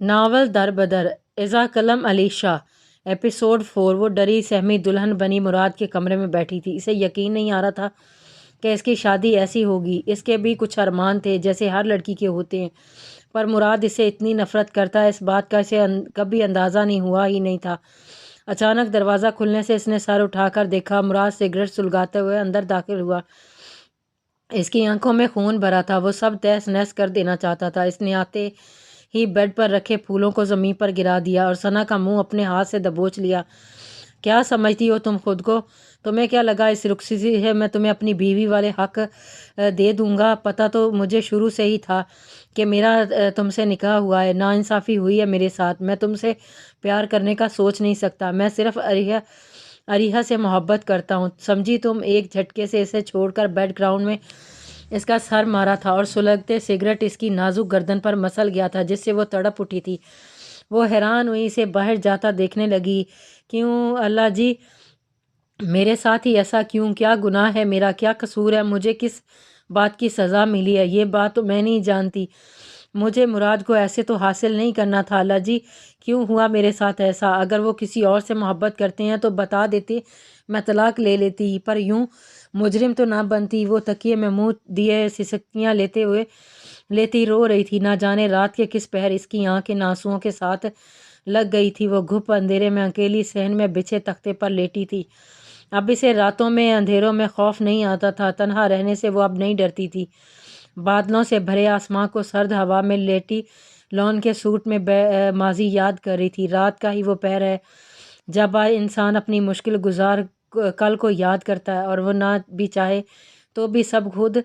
Novel در بدر اذا قلم Ali Shah episode 4۔ وہ ڈری سہمی دلہن بنی مراد کے کمرے میں بیٹھی تھی۔ اسے یقین نہیں آ رہا تھا کہ اس کی شادی ایسی ہوگی۔ اس کے بھی کچھ ارمان تھے جیسے ہر لڑکی کے ہوتے ہیں، پر مراد اسے اتنی نفرت کرتا ہے اس بات کا اسے کبھی اندازہ نہیں ہوا ہی نہیں تھا۔ اچانک دروازہ کھلنے سے اس نے سر اٹھا کر دیکھا۔ مراد سگریٹ سلگاتے ہوئے اندر داخل ہوا۔ اس کی آنکھوں میں خون بھرا تھا، وہ سب تہس نہس کر دینا چاہتا تھا۔ اس نے آتے ہی بیڈ پر رکھے پھولوں کو زمین پر گرا دیا اور ثنا کا منہ اپنے ہاتھ سے دبوچ لیا۔ کیا سمجھتی ہو تم خود کو؟ تمہیں کیا لگا اس رخصتی سے میں تمہیں اپنی بیوی والے حق دے دوں گا؟ پتہ تو مجھے شروع سے ہی تھا کہ میرا تم سے نکاح ہوا ہے، ناانصافی ہوئی ہے میرے ساتھ۔ میں تم سے پیار کرنے کا سوچ نہیں سکتا، میں صرف اریحہ سے محبت کرتا ہوں، سمجھی تم؟ ایک جھٹکے سے اسے چھوڑ کر بیڈ گراؤنڈ میں اس کا سر مارا تھا اور سلگتے سگریٹ اس کی نازک گردن پر مسل گیا تھا جس سے وہ تڑپ اٹھی تھی۔ وہ حیران ہوئی، اسے باہر جاتا دیکھنے لگی۔ کیوں اللہ جی، میرے ساتھ ہی ایسا کیوں؟ کیا گناہ ہے میرا؟ کیا قصور ہے؟ مجھے کس بات کی سزا ملی ہے؟ یہ بات تو میں نہیں جانتی۔ مجھے مراد کو ایسے تو حاصل نہیں کرنا تھا اللہ جی، کیوں ہوا میرے ساتھ ایسا؟ اگر وہ کسی اور سے محبت کرتے ہیں تو بتا دیتے، میں طلاق لے لیتی، پر یوں مجرم تو نہ بنتی۔ وہ تکیے میں منہ دیے سسکیاں لیتی رو رہی تھی۔ نہ جانے رات کے کس پہر اس کی آنکھ آنسوؤں کے ساتھ لگ گئی تھی۔ وہ گھپ اندھیرے میں اکیلی صحن میں بچھے تختے پر لیٹی تھی۔ اب اسے راتوں میں اندھیروں میں خوف نہیں آتا تھا، تنہا رہنے سے وہ اب نہیں ڈرتی تھی۔ بادلوں سے بھرے آسمان کو سرد ہوا میں لیٹی لون کے سوٹ میں ماضی یاد کر رہی تھی۔ رات کا ہی وہ پہر ہے جب انسان اپنی مشکل گزار کل کو یاد کرتا ہے اور وہ نہ بھی چاہے تو بھی سب خود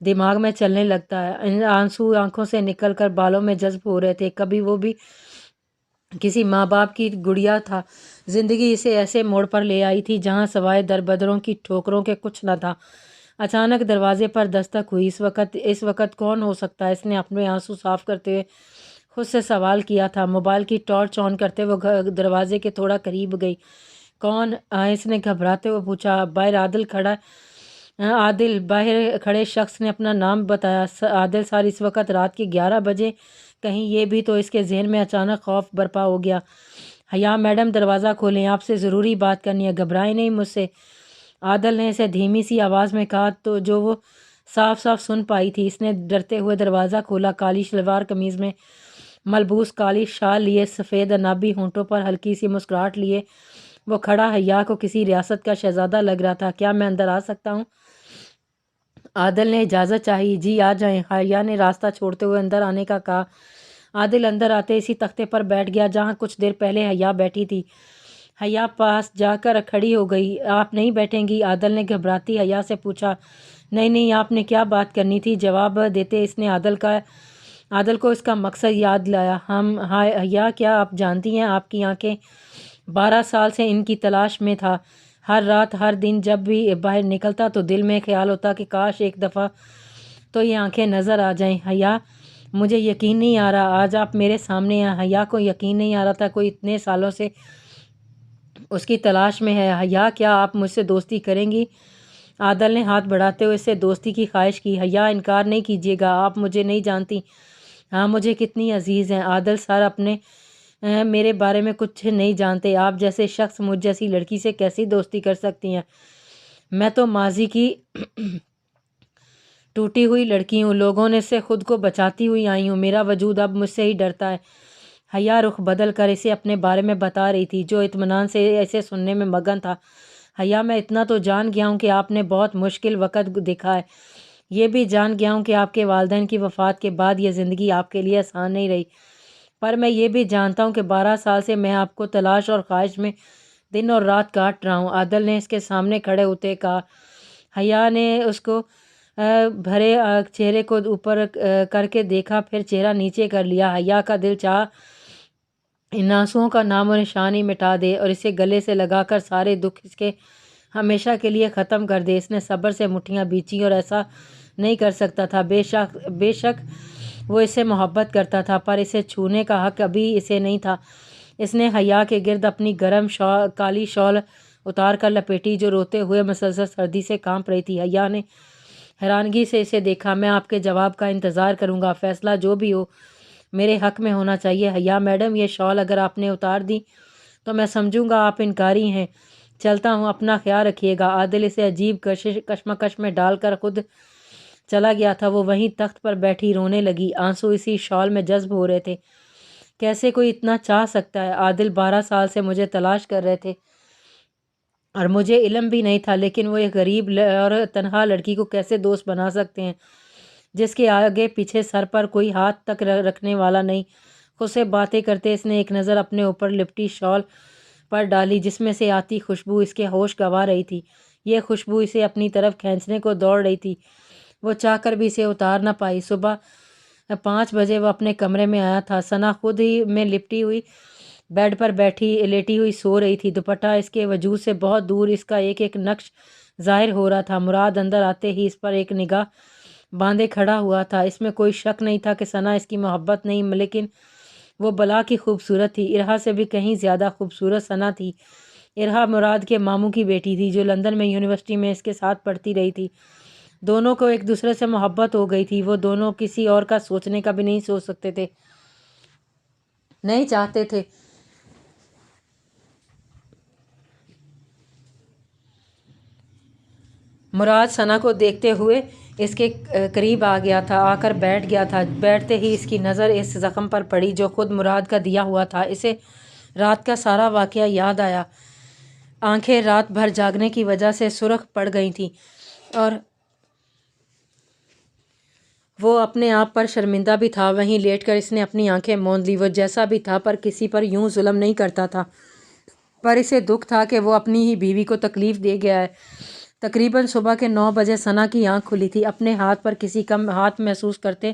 دماغ میں چلنے لگتا ہے۔ آنسو آنکھوں سے نکل کر بالوں میں جذب ہو رہے تھے۔ کبھی وہ بھی کسی ماں باپ کی گڑیا تھا۔ زندگی اسے ایسے موڑ پر لے آئی تھی جہاں سوائے دربدروں کی ٹھوکروں کے کچھ نہ تھا۔ اچانک دروازے پر دستک ہوئی۔ اس وقت کون ہو سکتا ہے؟ اس نے اپنے آنسو صاف کرتے ہوئے خود سے سوال کیا تھا۔ موبائل کی ٹارچ آن کرتے وہ دروازے کے تھوڑا قریب گئی۔ کون؟ اس نے گھبراتے ہوئے پوچھا۔ عادل باہر کھڑے شخص نے اپنا نام بتایا۔ عادل سر، اس وقت رات کے 11 بجے کہیں؟ یہ بھی تو اس کے ذہن میں اچانک خوف برپا ہو گیا۔ حیا میڈم دروازہ کھولیں، آپ سے ضروری بات کرنی ہے، گھبرائیں نہیں مجھ سے، عادل نے اسے دھیمی سی آواز میں کہا تو جو وہ صاف صاف سن پائی تھی۔ اس نے ڈرتے ہوئے دروازہ کھولا۔ کالی شلوار قمیض میں ملبوس، کالی شال لیے، سفید انابی ہونٹوں پر ہلکی سی مسکراہٹ لیے وہ کھڑا حیا کو کسی ریاست کا شہزادہ لگ رہا تھا۔ کیا میں اندر آ سکتا ہوں؟ عادل نے اجازت چاہی۔ جی آ جائیں، حیا نے راستہ چھوڑتے ہوئے اندر آنے کا کہا۔ عادل اندر آتے اسی تختے پر بیٹھ گیا جہاں کچھ دیر پہلے حیا بیٹھی تھی۔ حیا پاس جا کر کھڑی ہو گئی۔ آپ نہیں بیٹھیں گی؟ عادل نے گھبراتی حیا سے پوچھا۔ نہیں، آپ نے کیا بات کرنی تھی؟ جواب دیتے اس نے عادل کو اس کا مقصد یاد دلایا۔ حیا، کیا آپ جانتی ہیں آپ کی آنکھیں 12 سال سے ان کی تلاش میں تھا۔ ہر رات ہر دن جب بھی باہر نکلتا تو دل میں خیال ہوتا کہ کاش ایک دفعہ تو یہ آنکھیں نظر آ جائیں۔ حیا، مجھے یقین نہیں آ رہا آج آپ میرے سامنے ہیں۔ حیا کو یقین نہیں آ رہا تھا کوئی اتنے سالوں سے اس کی تلاش میں ہے۔ حیا، کیا آپ مجھ سے دوستی کریں گی؟ عادل نے ہاتھ بڑھاتے ہوئے اس سے دوستی کی خواہش کی۔ حیا، انکار نہیں کیجیے گا، آپ مجھے نہیں جانتی، ہاں مجھے کتنی عزیز ہیں۔ عادل سر، میرے بارے میں کچھ نہیں جانتے، آپ جیسے شخص مجھ جیسی لڑکی سے کیسی دوستی کر سکتی ہیں؟ میں تو ماضی کی ٹوٹی ہوئی لڑکی ہوں، لوگوں نے سے خود کو بچاتی ہوئی آئی ہوں، میرا وجود اب مجھ سے ہی ڈرتا ہے۔ حیا رخ بدل کر اسے اپنے بارے میں بتا رہی تھی جو اطمینان سے ایسے سننے میں مگن تھا۔ حیا، میں اتنا تو جان گیا ہوں کہ آپ نے بہت مشکل وقت دیکھا ہے، یہ بھی جان گیا ہوں کہ آپ کے والدین کی وفات کے بعد یہ زندگی آپ کے لیے آسان نہیں رہی، پر میں یہ بھی جانتا ہوں کہ 12 سال سے میں آپ کو تلاش اور خواہش میں دن اور رات کاٹ رہا ہوں۔ عادل نے اس کے سامنے کھڑے ہوتے کہا۔ حیا نے اس کو بھرے چہرے کو اوپر کر کے دیکھا، پھر چہرہ نیچے کر لیا۔ حیا کا دل چاہا ان آنسوؤں کا نام و نشان ہی مٹا دے اور اسے گلے سے لگا کر سارے دکھ اس کے ہمیشہ کے لیے ختم کر دے۔ اس نے صبر سے مٹھیاں بیچیں اور ایسا نہیں کر سکتا تھا۔ بے شک وہ اس سے محبت کرتا تھا، پر اسے چھونے کا حق ابھی اسے نہیں تھا۔ اس نے حیا کے گرد اپنی گرم کالی شال اتار کر لپیٹی جو روتے ہوئے مسلسل سردی سے کانپ رہی تھی۔ حیا نے حیرانگی سے اسے دیکھا۔ میں آپ کے جواب کا انتظار کروں گا، فیصلہ جو بھی ہو میرے حق میں ہونا چاہیے۔ حیا میڈم، یہ شال اگر آپ نے اتار دی تو میں سمجھوں گا آپ انکاری ہیں۔ چلتا ہوں، اپنا خیال رکھیے گا۔ عادل اسے عجیب کشمکش میں ڈال کر خود چلا گیا تھا۔ وہ وہیں تخت پر بیٹھی رونے لگی، آنسو اسی شال میں جذب ہو رہے تھے۔ کیسے کوئی اتنا چاہ سکتا ہے؟ عادل 12 سال سے مجھے تلاش کر رہے تھے اور مجھے علم بھی نہیں تھا، لیکن وہ ایک غریب اور تنہا لڑکی کو کیسے دوست بنا سکتے ہیں جس کے آگے پیچھے سر پر کوئی ہاتھ تک رکھنے والا نہیں۔ خود سے باتیں کرتے اس نے ایک نظر اپنے اوپر لپٹی شال پر ڈالی جس میں سے آتی خوشبو اس کے ہوش گنوا رہی تھی۔ یہ خوشبو اسے اپنی طرف کھینچنے کو دوڑ رہی تھی۔ وہ چاہ کر بھی اسے اتار نہ پائی۔ صبح 5 بجے وہ اپنے کمرے میں آیا تھا۔ ثنا خود ہی میں لپٹی ہوئی بیڈ پر لیٹی ہوئی سو رہی تھی۔ دوپٹہ اس کے وجود سے بہت دور اس کا ایک ایک نقش ظاہر ہو رہا تھا۔ مراد اندر آتے ہی اس پر ایک نگاہ باندھے کھڑا ہوا تھا۔ اس میں کوئی شک نہیں تھا کہ ثنا اس کی محبت نہیں، لیکن وہ بلا کی خوبصورت تھی۔ ارہا سے بھی کہیں زیادہ خوبصورت ثنا تھی۔ ارہا مراد کے ماموں کی بیٹی تھی جو لندن میں یونیورسٹی میں اس کے ساتھ پڑھتی رہی تھی۔ دونوں کو ایک دوسرے سے محبت ہو گئی تھی۔ وہ دونوں کسی اور کا سوچنے کا بھی نہیں سوچ سکتے تھے، نہیں چاہتے تھے۔ مراد ثنا کو دیکھتے ہوئے اس کے قریب آ گیا تھا، آ کر بیٹھ گیا تھا۔ بیٹھتے ہی اس کی نظر اس زخم پر پڑی جو خود مراد کا دیا ہوا تھا۔ اسے رات کا سارا واقعہ یاد آیا۔ آنکھیں رات بھر جاگنے کی وجہ سے سرخ پڑ گئی تھیں اور وہ اپنے آپ پر شرمندہ بھی تھا۔ وہیں لیٹ کر اس نے اپنی آنکھیں موند لی۔ وہ جیسا بھی تھا پر کسی پر یوں ظلم نہیں کرتا تھا، پر اسے دکھ تھا کہ وہ اپنی ہی بیوی کو تکلیف دے گیا ہے۔ تقریباً صبح کے 9 بجے ثنا کی آنکھ کھلی تھی۔ اپنے ہاتھ پر کسی کا ہاتھ محسوس کرتے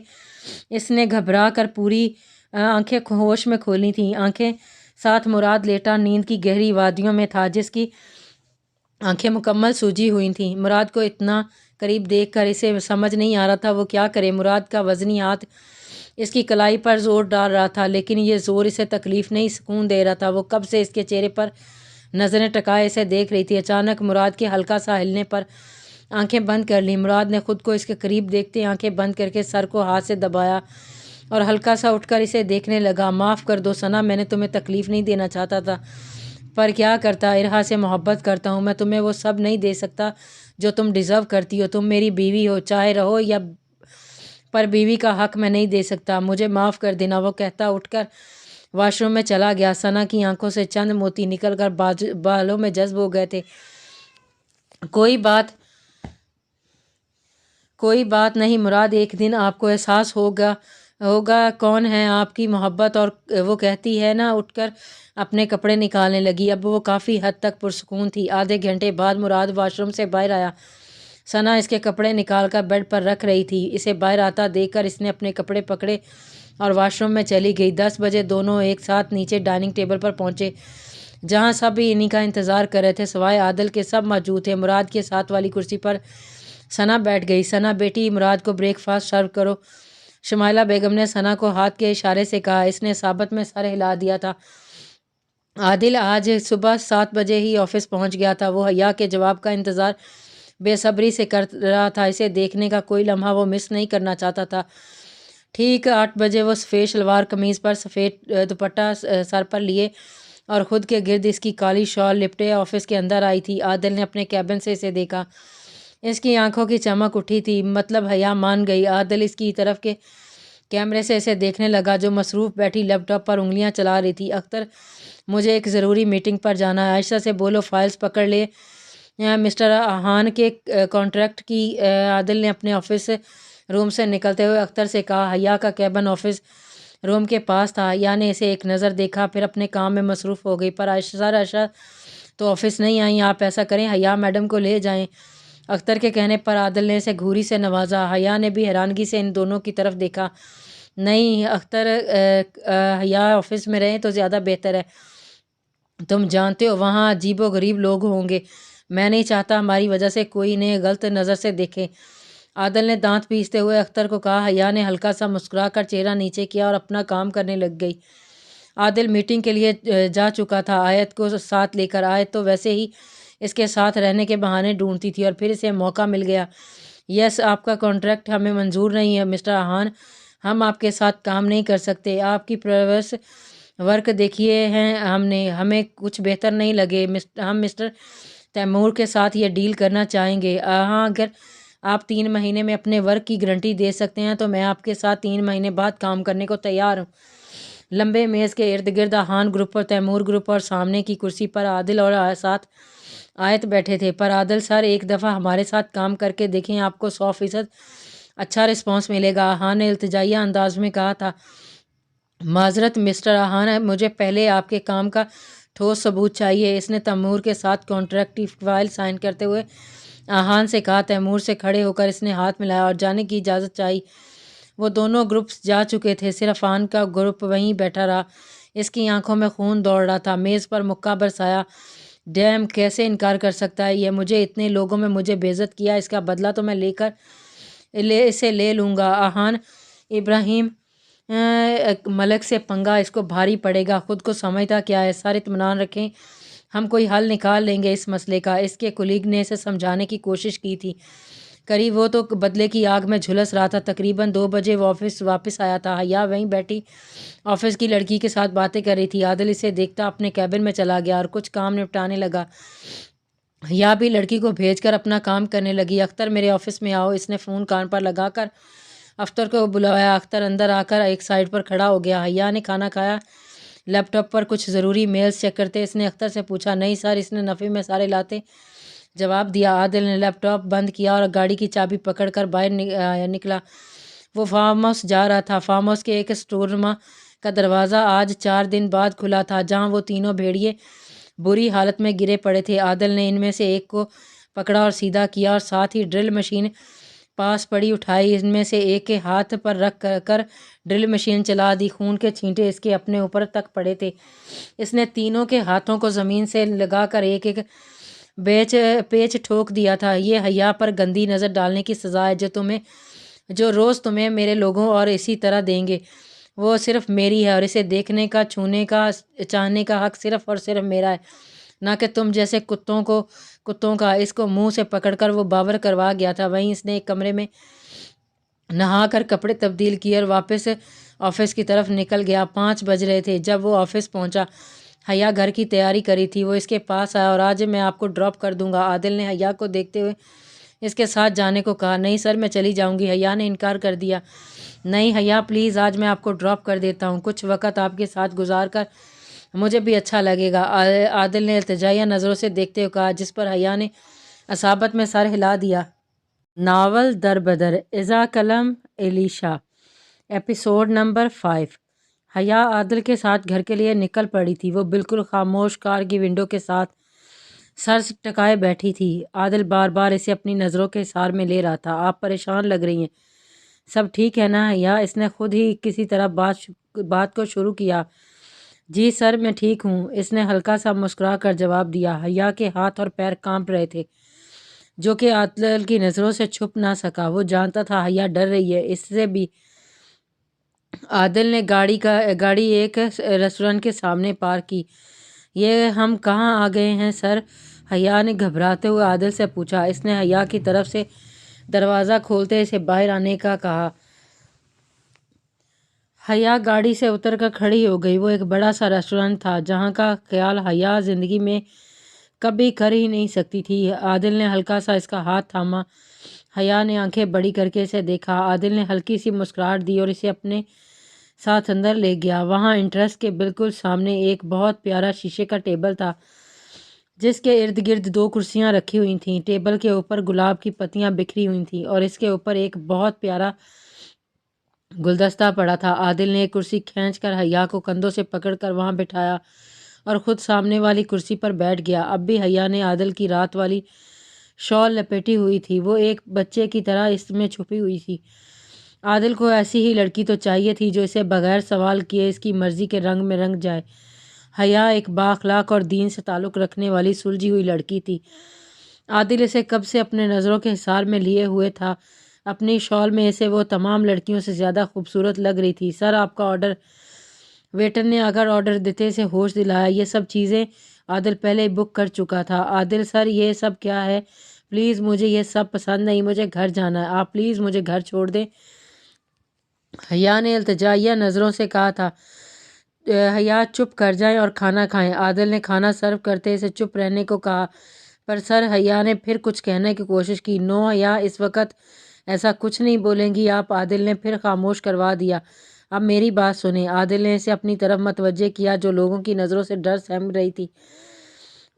اس نے گھبرا کر پوری آنکھیں ہوش میں کھولی تھیں۔ آنکھیں ساتھ مراد لیٹا نیند کی گہری وادیوں میں تھا جس کی آنکھیں مکمل سوجی ہوئی تھیں۔ مراد کو اتنا قریب دیکھ کر اسے سمجھ نہیں آ رہا تھا وہ کیا کرے۔ مراد کا وزنی ہاتھ اس کی کلائی پر زور ڈال رہا تھا، لیکن یہ زور اسے تکلیف نہیں سکون دے رہا تھا۔ وہ کب سے اس کے چہرے پر نظریں ٹکائے اسے دیکھ رہی تھی۔ اچانک مراد کے ہلکا سا ہلنے پر آنکھیں بند کر لی۔ مراد نے خود کو اس کے قریب دیکھتے آنکھیں بند کر کے سر کو ہاتھ سے دبایا اور ہلکا سا اٹھ کر اسے دیکھنے لگا۔ معاف کر دو ثنا، میں نے تمہیں تکلیف نہیں دینا چاہتا تھا، پر کیا کرتا، ارہا سے محبت کرتا ہوں میں۔ تمہیں وہ سب نہیں دے سکتا جو تم ڈیزرو کرتی ہو۔ تم میری بیوی ہو، چاہے رہو یا پر بیوی کا حق میں نہیں دے سکتا۔ مجھے معاف کر دینا۔ وہ کہتا اٹھ کر واش روم میں چلا گیا۔ ثنا کی آنکھوں سے چند موتی نکل کر بالوں میں جذب ہو گئے تھے۔ کوئی بات نہیں مراد، ایک دن آپ کو احساس ہوگا کون ہے آپ کی محبت۔ اور وہ کہتی ہے نا، اٹھ کر اپنے کپڑے نکالنے لگی۔ اب وہ کافی حد تک پرسکون تھی۔ آدھے گھنٹے بعد مراد واش روم سے باہر آیا۔ ثنا اس کے کپڑے نکال کر بیڈ پر رکھ رہی تھی۔ اسے باہر آتا دیکھ کر اس نے اپنے کپڑے پکڑے اور واش روم میں چلی گئی۔ 10 بجے دونوں ایک ساتھ نیچے ڈائننگ ٹیبل پر پہنچے جہاں سب انہی کا انتظار کر رہے تھے سوائے عادل کے۔ سب موجود تھے۔ مراد کے ساتھ والی کرسی پر ثنا بیٹھ گئی۔ ثنا بیٹی، مراد کو بریک فاسٹ سرو کرو۔ شمائلہ بیگم نے ثنا کو ہاتھ کے اشارے سے کہا۔ اس نے ثابت میں سر ہلا دیا تھا۔ عادل آج صبح 7 بجے ہی آفس پہنچ گیا تھا۔ وہ حیا کے جواب کا انتظار بے صبری سے کر رہا تھا۔ اسے دیکھنے کا کوئی لمحہ وہ مس نہیں کرنا چاہتا تھا۔ ٹھیک 8 بجے وہ سفید شلوار قمیض پر سفید دوپٹہ سر پر لیے اور خود کے گرد اس کی کالی شال لپٹے آفس کے اندر آئی تھی۔ عادل نے اپنے کیبن سے اسے دیکھا۔ اس کی آنکھوں کی چمک اٹھی تھی، مطلب حیا مان گئی۔ عادل اس کی طرف کے کیمرے سے اسے دیکھنے لگا جو مصروف بیٹھی لیپ ٹاپ پر انگلیاں چلا رہی تھی۔ اختر، مجھے ایک ضروری میٹنگ پر جانا ہے، عائشہ سے بولو فائلز پکڑ لے۔ مسٹر احان کے کانٹریکٹ کی۔ عادل نے اپنے آفس روم سے نکلتے ہوئے اختر سے کہا۔ حیا کا کیبن آفس روم کے پاس تھا۔ حیا نے اسے ایک نظر دیکھا پھر اپنے کام میں مصروف ہو گئی۔ پر عائشہ تو آفس نہیں آئیں، آپ ایسا کریں حیا میڈم کو لے جائیں۔ اختر کے کہنے پر عادل نے اسے گھوری سے نوازا۔ حیا نے بھی حیرانگی سے ان دونوں کی طرف دیکھا۔ نہیں اختر، حیا آفس میں رہیں تو زیادہ بہتر ہے۔ تم جانتے ہو وہاں عجیب و غریب لوگ ہوں گے، میں نہیں چاہتا ہماری وجہ سے کوئی انہیں غلط نظر سے دیکھے۔ عادل نے دانت پیستے ہوئے اختر کو کہا۔ حیا نے ہلکا سا مسکرا کر چہرہ نیچے کیا اور اپنا کام کرنے لگ گئی۔ عادل میٹنگ کے لیے جا چکا تھا آیت کو ساتھ لے کر۔ آیت تو ویسے ہی اس کے ساتھ رہنے کے بہانے ڈھونڈتی تھی اور پھر اسے موقع مل گیا۔ یس، آپ کا کانٹریکٹ ہمیں منظور نہیں ہے مسٹر احان، ہم آپ کے ساتھ کام نہیں کر سکتے۔ آپ کی پریویس ورک دیکھیے ہیں ہم نے، ہمیں کچھ بہتر نہیں لگے۔ ہم مسٹر تیمور کے ساتھ یہ ڈیل کرنا چاہیں گے۔ ہاں، اگر آپ 3 مہینے میں اپنے ورک کی گارنٹی دے سکتے ہیں تو میں آپ کے ساتھ 3 مہینے بعد کام کرنے کو تیار ہوں۔ لمبے میز کے ارد گرد آہان گروپ اور تیمور گروپ اور سامنے کی کرسی پر عادل اور ساتھ آیت بیٹھے تھے۔ پر عادل سر، ایک دفعہ ہمارے ساتھ کام کر کے دیکھیں، آپ کو 100% اچھا رسپانس ملے گا، آہان نے التجائیہ انداز میں کہا تھا۔ معذرت مسٹر آہان، مجھے پہلے آپ کے کام کا ٹھوس ثبوت چاہیے۔ اس نے تیمور کے ساتھ کانٹریکٹ کی فائل سائن کرتے ہوئے آہان سے کہا۔ تیمور سے کھڑے ہو کر اس نے ہاتھ ملایا اور جانے کی اجازت چاہی۔ وہ دونوں گروپس جا چکے تھے، صرف آہان کا گروپ وہیں بیٹھا رہا۔ اس کی آنکھوں میں خون دوڑ رہا تھا۔ میز پر مکہ برسایا۔ ڈیم، کیسے انکار کر سکتا ہے یہ؟ مجھے اتنے لوگوں میں مجھے بے عزت کیا، اس کا بدلہ تو میں اسے لے لوں گا۔ آہان، ابراہیم ملک سے پنگا اس کو بھاری پڑے گا، خود کو سمجھتا کیا ہے؟ سر اطمینان رکھیں، ہم کوئی حل نکال لیں گے اس مسئلے کا۔ اس کے کولیگ نے اسے سمجھانے کی کوشش کی تھی، قریب وہ تو بدلے کی آگ میں جھلس رہا تھا۔ تقریباً 2 بجے وہ آفس واپس آیا تھا۔ حیا وہیں بیٹھی آفس کی لڑکی کے ساتھ باتیں کر رہی تھی۔ عادل اسے دیکھتا اپنے کیبن میں چلا گیا اور کچھ کام نپٹانے لگا۔ حیا بھی لڑکی کو بھیج کر اپنا کام کرنے لگی۔ اختر، میرے آفس میں آؤ، اس نے فون کان پر لگا کر اختر کو بلایا۔ اختر اندر آ کر ایک سائڈ پر کھڑا ہو گیا۔ حیا نے کھانا کھایا، لیپ ٹاپ پر کچھ ضروری میلز چیک کرتے اس نے اختر سے پوچھا۔ نہیں سر، اس نے نفی میں سارے لاتے جواب دیا۔ عادل نے لیپ ٹاپ بند کیا اور گاڑی کی چابی پکڑ کر باہر نکلا۔ وہ فارم ہاؤس جا رہا تھا۔ فارم ہاؤس کے ایک اسٹور روم کا دروازہ آج 4 دن بعد کھلا تھا، جہاں وہ تینوں بھیڑیے بری حالت میں گرے پڑے تھے۔ عادل نے ان میں سے ایک کو پکڑا اور سیدھا کیا اور ساتھ ہی ڈرل مشین پاس پڑی اٹھائی، ان میں سے ایک کے ہاتھ پر رکھ کر ڈرل مشین چلا دی۔ خون کے چھینٹے اس کے اپنے اوپر تک پڑے تھے۔ اس نے تینوں کے ہاتھوں کو زمین سے لگا کر ایک ایک پیچ ٹھوک دیا تھا۔ یہ حیا پر گندی نظر ڈالنے کی سزا ہے جو روز تمہیں میرے لوگوں اور اسی طرح دیں گے۔ وہ صرف میری ہے اور اسے دیکھنے کا، چھونے کا، چاہنے کا حق صرف اور صرف میرا ہے، نہ کہ تم جیسے کتوں کا۔ اس کو منہ سے پکڑ کر وہ باور کروا گیا تھا۔ وہیں اس نے ایک کمرے میں نہا کر کپڑے تبدیل کیے اور واپس آفس کی طرف نکل گیا۔ 5 بج رہے تھے جب وہ آفس پہنچا۔ حیا گھر کی تیاری کری تھی۔ وہ اس کے پاس آیا اور آج میں آپ کو ڈراپ کر دوں گا۔ عادل نے حیا کو دیکھتے ہوئے اس کے ساتھ جانے کو کہا۔ نہیں سر، میں چلی جاؤں گی، حیا نے انکار کر دیا۔ نہیں حیا پلیز، آج میں آپ کو ڈراپ کر دیتا ہوں، کچھ وقت آپ کے ساتھ گزار کر مجھے بھی اچھا لگے گا۔ عادل نے التجائیہ نظروں سے دیکھتے ہوئے کہا، جس پر حیا نے اصابت میں سر ہلا دیا۔ ناول در بدر، اذا کلم الیشا، ایپیسوڈ نمبر 5۔ حیا عادل کے ساتھ گھر کے لیے نکل پڑی تھی۔ وہ بالکل خاموش کار کی ونڈو کے ساتھ سر ٹکائے بیٹھی تھی۔ عادل بار بار اسے اپنی نظروں کے حصار میں لے رہا تھا۔ آپ پریشان لگ رہی ہیں، سب ٹھیک ہے نا حیا؟ اس نے خود ہی کسی طرح بات کو شروع کیا۔ جی سر، میں ٹھیک ہوں، اس نے ہلکا سا مسکرا کر جواب دیا۔ حیا کے ہاتھ اور پیر کانپ رہے تھے، جو کہ عادل کی نظروں سے چھپ نہ سکا۔ وہ جانتا تھا حیا ڈر رہی ہے، اس سے بھی۔ عادل نے گاڑی ایک ریسٹورنٹ کے سامنے پارک کی۔ یہ ہم کہاں آ گئے ہیں سر؟ حیا نے گھبراتے ہوئے عادل سے پوچھا۔ اس نے حیا کی طرف سے دروازہ کھولتے اسے باہر آنے کا کہا۔ حیا گاڑی سے اتر کر کھڑی ہو گئی۔ وہ ایک بڑا سا ریسٹورنٹ تھا، جہاں کا خیال حیا زندگی میں کبھی کر ہی نہیں سکتی تھی۔ عادل نے ہلکا سا اس کا ہاتھ تھاما۔ حیا نے آنکھیں بڑی کر کے اسے دیکھا۔ عادل نے ہلکی سی مسکراہٹ دی اور اسے اپنے ساتھ اندر لے گیا۔ وہاں انٹریس کے بالکل سامنے ایک بہت پیارا شیشے کا ٹیبل تھا، جس کے ارد گرد 2 کرسیاں رکھی ہوئی تھیں۔ ٹیبل کے اوپر گلاب کی پتیاں بکھری ہوئی تھیں اور اس کے اوپر ایک بہت پیارا گلدستہ پڑا تھا۔ عادل نے ایک کرسی کھینچ کر حیا کو کندھوں سے پکڑ کر وہاں بٹھایا اور خود سامنے والی کرسی پر بیٹھ گیا۔ اب بھی حیا نے عادل کی رات والی شال لپیٹی ہوئی تھی۔ وہ ایک بچے کی طرح اس میں چھپی ہوئی تھی۔ عادل کو ایسی ہی لڑکی تو چاہیے تھی جو اسے بغیر سوال کیے اس کی مرضی کے رنگ میں رنگ جائے۔ حیا ایک بااخلاق اور دین سے تعلق رکھنے والی سلجھی ہوئی لڑکی تھی۔ عادل اسے کب سے اپنے نظروں کے حصار میں لیے ہوئے تھا۔ اپنی شال میں اسے وہ تمام لڑکیوں سے زیادہ خوبصورت لگ رہی تھی۔ سر، آپ کا آرڈر۔ ویٹر نے آ کر آرڈر دیتے اسے ہوش دلایا۔ یہ سب چیزیں عادل پہلے بک کر چکا تھا۔ عادل سر، یہ سب کیا ہے؟ پلیز، مجھے یہ سب پسند نہیں، مجھے گھر جانا ہے، آپ پلیز مجھے گھر چھوڑ دیں۔ حیا نے التجائیہ نظروں سے کہا تھا، حیا چپ کر جائیں اور کھانا کھائیں۔ عادل نے کھانا سرو کرتے اسے چپ رہنے کو کہا، پر سر حیا نے پھر کچھ کہنے کی کوشش کی۔ نو حیا، اس وقت ایسا کچھ نہیں بولیں گی آپ، عادل نے پھر خاموش کروا دیا۔ اب میری بات سنیں۔ عادل نے اسے اپنی طرف متوجہ کیا جو لوگوں کی نظروں سے ڈر سہم رہی تھی۔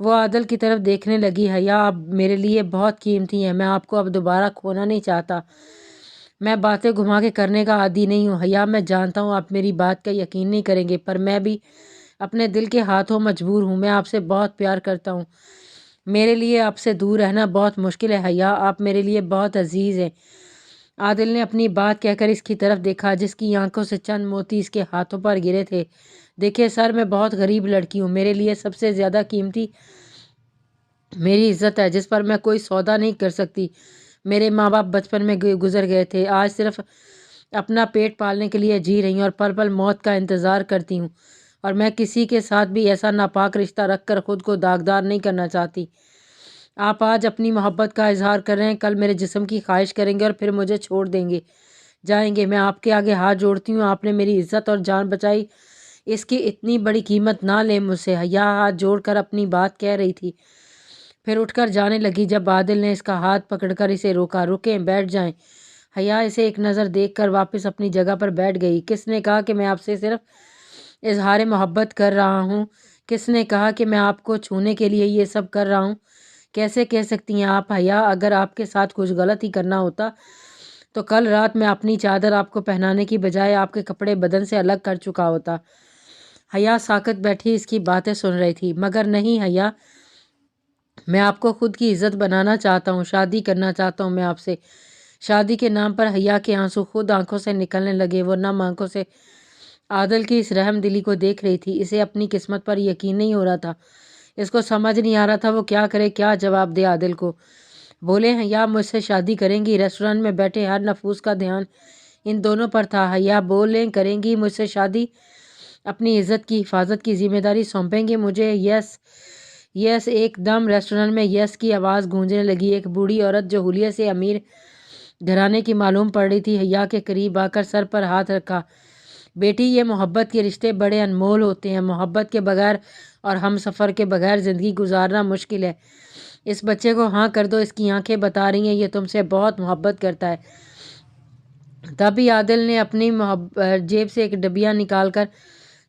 وہ عادل کی طرف دیکھنے لگی۔ حیا اب میرے لیے بہت قیمتی ہیں، میں آپ کو اب دوبارہ کھونا نہیں چاہتا۔ میں باتیں گھما کے کرنے کا عادی نہیں ہوں۔ حیا میں جانتا ہوں آپ میری بات کا یقین نہیں کریں گے، پر میں بھی اپنے دل کے ہاتھوں مجبور ہوں۔ میں آپ سے بہت پیار کرتا ہوں، میرے لیے آپ سے دور رہنا بہت مشکل ہے۔ حیا آپ میرے لیے بہت عزیز ہیں۔ عادل نے اپنی بات کہہ کر اس کی طرف دیکھا جس کی آنکھوں سے چند موتی اس کے ہاتھوں پر گرے تھے۔ دیکھیے سر، میں بہت غریب لڑکی ہوں، میرے لیے سب سے زیادہ قیمتی میری عزت ہے جس پر میں کوئی سودا نہیں کر سکتی۔ میرے ماں باپ بچپن میں گزر گئے تھے، آج صرف اپنا پیٹ پالنے کے لیے جی رہی ہوں اور پل پل موت کا انتظار کرتی ہوں، اور میں کسی کے ساتھ بھی ایسا ناپاک رشتہ رکھ کر خود کو داغدار نہیں کرنا چاہتی۔ آپ آج اپنی محبت کا اظہار کر رہے ہیں، کل میرے جسم کی خواہش کریں گے اور پھر مجھے چھوڑ دیں گے، جائیں گے۔ میں آپ کے آگے ہاتھ جوڑتی ہوں، آپ نے میری عزت اور جان بچائی، اس کی اتنی بڑی قیمت نہ لیں مجھ سے۔ حیا ہاتھ جوڑ کر اپنی بات کہہ رہی تھی، پھر اٹھ کر جانے لگی جب عادل نے اس کا ہاتھ پکڑ کر اسے روکا۔ رکیں، بیٹھ جائیں۔ حیا اسے ایک نظر دیکھ کر واپس اپنی جگہ پر بیٹھ گئی۔ کس نے کہا کہ میں آپ سے صرف اظہار محبت کر رہا ہوں؟ کس نے کہا کہ میں آپ کو چھونے کے لیے یہ سب کر رہا ہوں؟ کیسے کہہ سکتی ہیں آپ؟ حیا اگر آپ کے ساتھ کچھ غلط ہی کرنا ہوتا تو کل رات میں اپنی چادر آپ کو پہنانے کی بجائے آپ کے کپڑے بدن سے الگ کر چکا ہوتا۔ حیا ساکت بیٹھی اس کی باتیں سن رہی تھی۔ مگر نہیں حیا، میں آپ کو خود کی عزت بنانا چاہتا ہوں، شادی کرنا چاہتا ہوں میں آپ سے۔ شادی کے نام پر حیا کے آنسو خود آنکھوں سے نکلنے لگے۔ وہ نم آنکھوں سے عادل کی اس رحم دلی کو دیکھ رہی تھی۔ اسے اپنی قسمت پر یقین نہیں ہو رہا تھا، اس کو سمجھ نہیں آ رہا تھا وہ کیا کرے، کیا جواب دے عادل کو۔ بولے حیا مجھ سے شادی کریں گی؟ ریسٹورانٹ میں بیٹھے ہر نفوس کا دھیان ان دونوں پر تھا۔ حیا بولیں کریں گی مجھ سے شادی؟ اپنی عزت کی حفاظت کی ذمہ داری سونپیں گے مجھے؟ یس یس۔ ایک دم ریسٹورانٹ میں یس کی آواز گونجنے لگی۔ ایک بوڑھی عورت جو حلیے سے امیر گھرانے کی معلوم پڑ رہی تھی حیا کے قریب آ کر سر پر ہاتھ رکھا۔ بیٹی، یہ محبت کے رشتے بڑے انمول ہوتے ہیں، محبت کے بغیر اور ہم سفر کے بغیر زندگی گزارنا مشکل ہے۔ اس بچے کو ہاں کر دو، اس کی آنکھیں بتا رہی ہیں یہ تم سے بہت محبت کرتا ہے۔ تبھی عادل نے اپنی جیب سے ایک ڈبیا نکال کر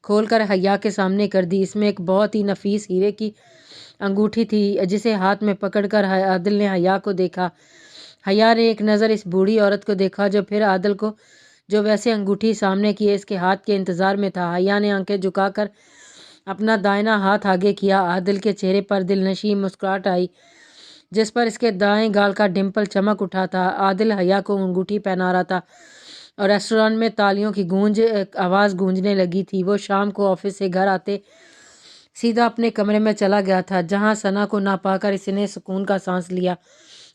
کھول کر حیا کے سامنے کر دی۔ اس میں ایک بہت ہی نفیس ہیرے کی انگوٹھی تھی جسے ہاتھ میں پکڑ کر عادل نے حیا کو دیکھا۔ حیا نے ایک نظر اس بوڑھی عورت کو دیکھا جو پھر عادل کو، جو ویسے انگوٹھی سامنے کیے اس کے ہاتھ کے انتظار میں تھا۔ حیا نے آنکھیں جھکا کر اپنا دائیں ہاتھ آگے کیا۔ عادل کے چہرے پر دل نشیں مسکراہٹ آئی جس پر اس کے دائیں گال کا ڈمپل چمک اٹھا تھا۔ عادل حیا کو انگوٹھی پہنا رہا تھا اور ریسٹورانٹ میں تالیوں کی آواز گونجنے لگی تھی۔ وہ شام کو آفس سے گھر آتے سیدھا اپنے کمرے میں چلا گیا تھا جہاں ثنا کو نہ پا کر اس نے سکون کا سانس لیا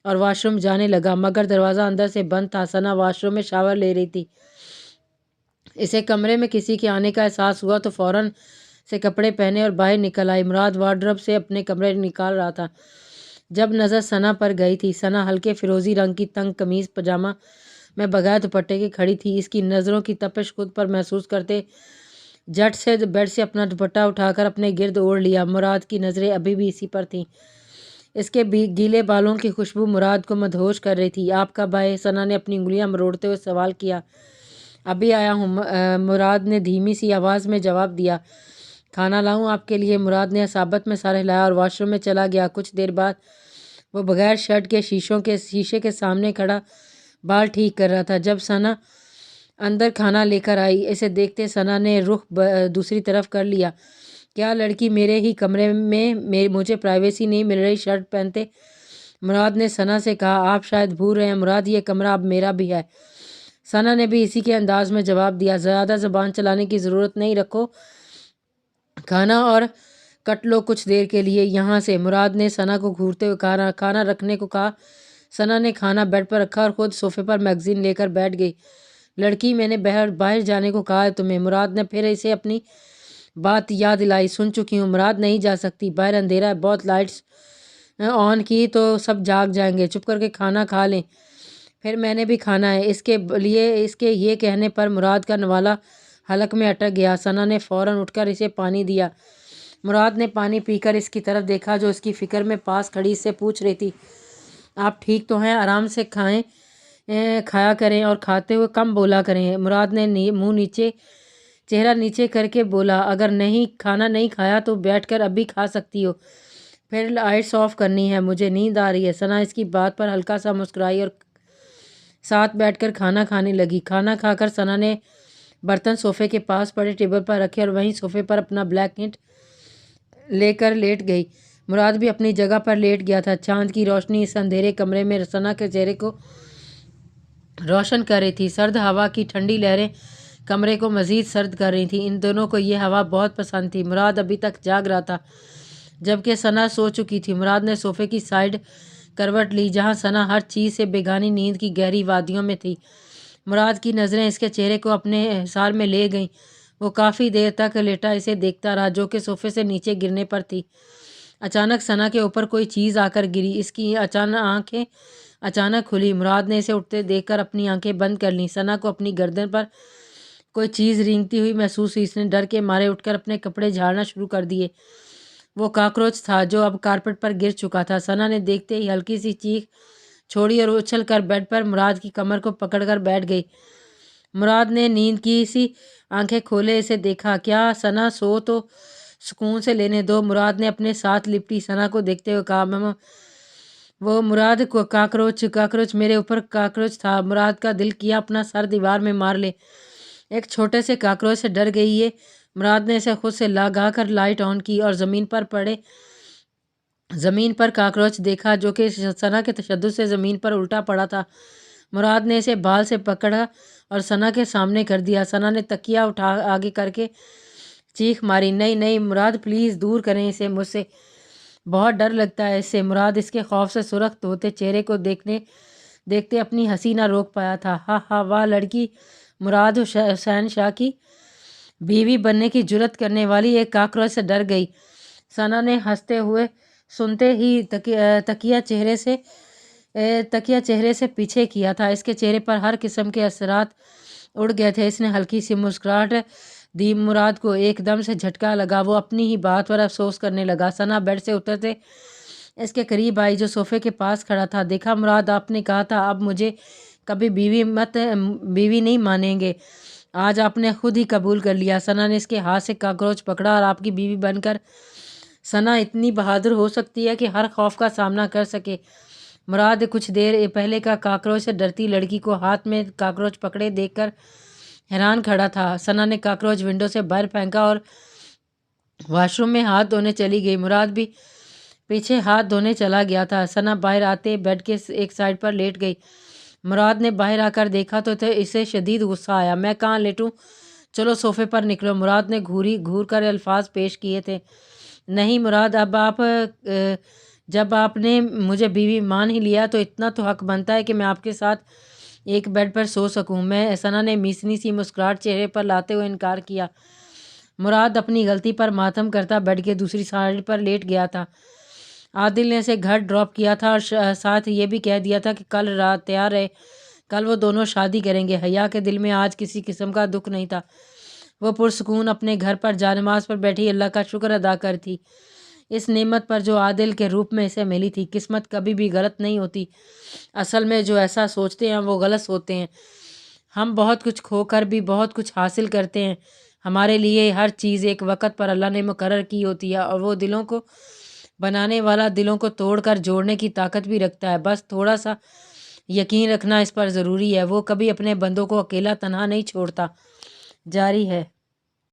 اور واش روم جانے لگا، مگر دروازہ اندر سے بند تھا۔ ثنا واش روم میں شاور لے رہی تھی۔ اسے کمرے میں کسی کے آنے کا احساس ہوا تو فوراً سے کپڑے پہنے اور باہر نکل آئی۔ مراد وارڈروب سے اپنے کمرے نکال رہا تھا جب نظر ثنا پر گئی تھی۔ ثنا ہلکے فیروزی رنگ کی تنگ قمیض پاجامہ میں بغیر دوپٹے کے کھڑی تھی۔ اس کی نظروں کی تپش خود پر محسوس کرتے جھٹ سے بیڈ سے اپنا دوپٹہ اٹھا کر اپنے گرد اوڑھ لیا۔ مراد کی نظریں ابھی بھی اسی پر تھیں۔ اس کے گیلے بالوں کی خوشبو مراد کو مدہوش کر رہی تھی۔ آپ کب آئے؟ ثنا نے اپنی انگلیاں مروڑتے ہوئے سوال کیا۔ ابھی آیا ہوں، مراد نے دھیمی سی آواز میں جواب دیا۔ کھانا لاؤں آپ کے لیے؟ مراد نے عصابت میں سر ہلایا اور واش روم میں چلا گیا۔ کچھ دیر بعد وہ بغیر شرٹ کے شیشے کے سامنے کھڑا بال ٹھیک کر رہا تھا جب ثنا اندر کھانا لے کر آئی۔ اسے دیکھتے ثنا نے رخ دوسری طرف کر لیا۔ کیا لڑکی، میرے ہی کمرے میں مجھے پرائیویسی نہیں مل رہی؟ شرٹ پہنتے مراد نے ثنا سے کہا۔ آپ شاید بھول رہے ہیں مراد، یہ کمرہ اب میرا بھی ہے۔ ثنا نے بھی اسی کے انداز میں جواب دیا۔ زیادہ زبان چلانے کی ضرورت نہیں، رکھو کھانا اور کٹ لو کچھ دیر کے لیے یہاں سے، مراد نے ثنا کو گھورتے ہوئے کھانا رکھنے کو کہا۔ ثنا نے کھانا بیڈ پر رکھا اور خود صوفے پر میگزین لے کر بیٹھ گئی۔ لڑکی، میں نے باہر جانے کو کہا ہے تمہیں، مراد نے پھر اسے اپنی بات یاد دلائی۔ سن چکی ہوں مراد، نہیں جا سکتی، باہر اندھیرا ہے، بہت لائٹس آن کی تو سب جاگ جائیں گے، چپ کر کے کھانا کھا لیں پھر میں نے بھی کھانا ہے۔ اس کے یہ کہنے پر مراد کا نوالا حلق میں اٹک گیا۔ ثنا نے فوراً اٹھ کر اسے پانی دیا۔ مراد نے پانی پی کر اس کی طرف دیکھا جو اس کی فکر میں پاس کھڑی اس سے پوچھ رہی تھی، آپ ٹھیک تو ہیں؟ آرام سے کھایا کریں اور کھاتے ہوئے کم بولا کریں۔ مراد نے چہرہ نیچے کر کے بولا، اگر کھانا نہیں کھایا تو بیٹھ کر ابھی کھا سکتی ہو، پھر لائٹس آف کرنی ہے، مجھے نیند آ رہی ہے۔ ثنا اس کی بات پر ہلکا سا مسکرائی اور ساتھ بیٹھ کر کھانا کھانے لگی۔ کھانا کھا کر ثنا نے برتن صوفے کے پاس پڑے ٹیبل پر رکھے اور وہیں صوفے پر اپنا بلینکٹ لے کر لیٹ گئی۔ مراد بھی اپنی جگہ پر لیٹ گیا تھا۔ چاند کی روشنی اس اندھیرے کمرے میں ثنا کے چہرے کو روشن کر رہی تھی۔ سرد ہوا کی ٹھنڈی لہریں کمرے کو مزید سرد کر رہی تھیں۔ ان دونوں کو یہ ہوا بہت پسند تھی۔ مراد ابھی تک جاگ رہا تھا جبکہ ثنا سو چکی تھی۔ مراد نے صوفے کی سائیڈ کروٹ لی جہاں ثنا ہر چیز سے بیگانی نیند کی گہری وادیوں میں تھی۔ مراد کی نظریں اس کے چہرے کو اپنے حصار میں لے گئیں۔ وہ کافی دیر تک لیٹا اسے دیکھتا رہا جو کہ صوفے سے نیچے گرنے پر تھی۔ اچانک ثنا کے اوپر کوئی چیز آ کر گری۔ اس کی آنکھیں اچانک کھلی۔ مراد نے اسے اٹھتے دیکھ کر اپنی آنکھیں بند کر لیں۔ ثنا کو اپنی گردن پر کوئی چیز رینگتی ہوئی محسوس ہوئی۔ اس نے ڈر کے مارے اٹھ کر اپنے کپڑے جھاڑنا شروع کر دیے۔ وہ کاکروچ تھا جو اب کارپٹ پر گر چکا تھا۔ ثنا نے دیکھتے ہی ہلکی سی چیخ چھوڑی اور اچھل کر بیڈ پر مراد کی کمر کو پکڑ کر بیٹھ گئی۔ مراد نے نیند کی سی آنکھیں کھولے اسے دیکھا۔ کیا ثنا سو تو سکون سے لینے دو، مراد نے اپنے ساتھ لپٹی ثنا کو دیکھتے ہوئے کہا۔ وہ مراد کاکروچ میرے اوپر کاکروچ تھا۔ مراد کا دل کیا اپنا سر دیوار میں مار لے۔ ایک چھوٹے سے کاکروچ سے ڈر گئی ہے۔ مراد نے اسے خود سے لگا کر لائٹ آن کی اور زمین پر کاکروچ دیکھا جو کہ ثنا کے تشدد سے زمین پر الٹا پڑا تھا۔ مراد نے اسے بال سے پکڑا اور ثنا کے سامنے کر دیا۔ ثنا نے تکیہ آگے کر کے چیخ ماری، نہیں مراد پلیز، دور کریں اسے مجھ سے، بہت ڈر لگتا ہے اس سے۔ مراد اس کے خوف سے سرخ ہوتے چہرے کو دیکھتے اپنی ہنسی نہ روک پایا تھا۔ ہا واہ لڑکی، مراد حسین شاہ کی بیوی بننے کی جرات کرنے والی، ایک کاکروچ سے ڈر گئی۔ ثنا نے ہنستے ہوئے سنتے ہی تکیہ چہرے سے پیچھے کیا تھا۔ اس کے چہرے پر ہر قسم کے اثرات اڑ گئے تھے۔ اس نے ہلکی سی مسکراہٹ دی۔ مراد کو ایک دم سے جھٹکا لگا۔ وہ اپنی ہی بات پر افسوس کرنے لگا۔ ثنا بیڈ سے اترتے اس کے قریب آئی جو صوفے کے پاس کھڑا تھا۔ دیکھا مراد، آپ نے کہا تھا اب مجھے کبھی بیوی نہیں مانیں گے، آج آپ نے خود ہی قبول کر لیا۔ ثنا نے اس کے ہاتھ سے کاکروچ پکڑا، اور آپ کی بیوی بن کر ثنا اتنی بہادر ہو سکتی ہے کہ ہر خوف کا سامنا کر سکے۔ مراد کچھ دیر پہلے کا کاکروچ سے ڈرتی لڑکی کو ہاتھ میں کاکروچ پکڑے دیکھ کر حیران کھڑا تھا۔ ثنا نے کاکروچ ونڈو سے باہر پھینکا اور واش روم میں ہاتھ دھونے چلی گئی۔ مراد بھی پیچھے ہاتھ دھونے چلا گیا تھا۔ ثنا باہر آتے بیڈ کے ایک سائڈ پر لیٹ گئی۔ مراد نے باہر آ کر دیکھا تو اسے شدید غصہ آیا۔ میں کہاں لیٹوں، چلو صوفے پر نکلو، مراد نے گھور کر الفاظ پیش کیے تھے۔ نہیں مراد، جب آپ نے مجھے بیوی مان ہی لیا تو اتنا تو حق بنتا ہے کہ میں آپ کے ساتھ ایک بیڈ پر سو سکوں۔ ثنا نے میسنی سی مسکراہٹ چہرے پر لاتے ہوئے انکار کیا۔ مراد اپنی غلطی پر ماتم کرتا بیڈ کے دوسری سائڈ پر لیٹ گیا تھا۔ عادل نے اسے گھر ڈراپ کیا تھا اور ساتھ یہ بھی کہہ دیا تھا کہ کل رات تیار رہے، کل وہ دونوں شادی کریں گے۔ حیا کے دل میں آج کسی قسم کا دکھ نہیں تھا۔ وہ پرسکون اپنے گھر پر جانماز پر بیٹھی اللہ کا شکر ادا کر تھی، اس نعمت پر جو عادل کے روپ میں اسے ملی تھی۔ قسمت کبھی بھی غلط نہیں ہوتی، اصل میں جو ایسا سوچتے ہیں وہ غلط ہوتے ہیں۔ ہم بہت کچھ کھو کر بھی بہت کچھ حاصل کرتے ہیں۔ ہمارے لیے ہر چیز ایک وقت پر اللہ نے مقرر کی ہوتی ہے، اور وہ دلوں کو بنانے والا دلوں کو توڑ کر جوڑنے کی طاقت بھی رکھتا ہے۔ بس تھوڑا سا یقین رکھنا اس پر ضروری ہے۔ وہ کبھی اپنے بندوں کو اکیلا تنہا نہیں چھوڑتا۔ جاری ہے۔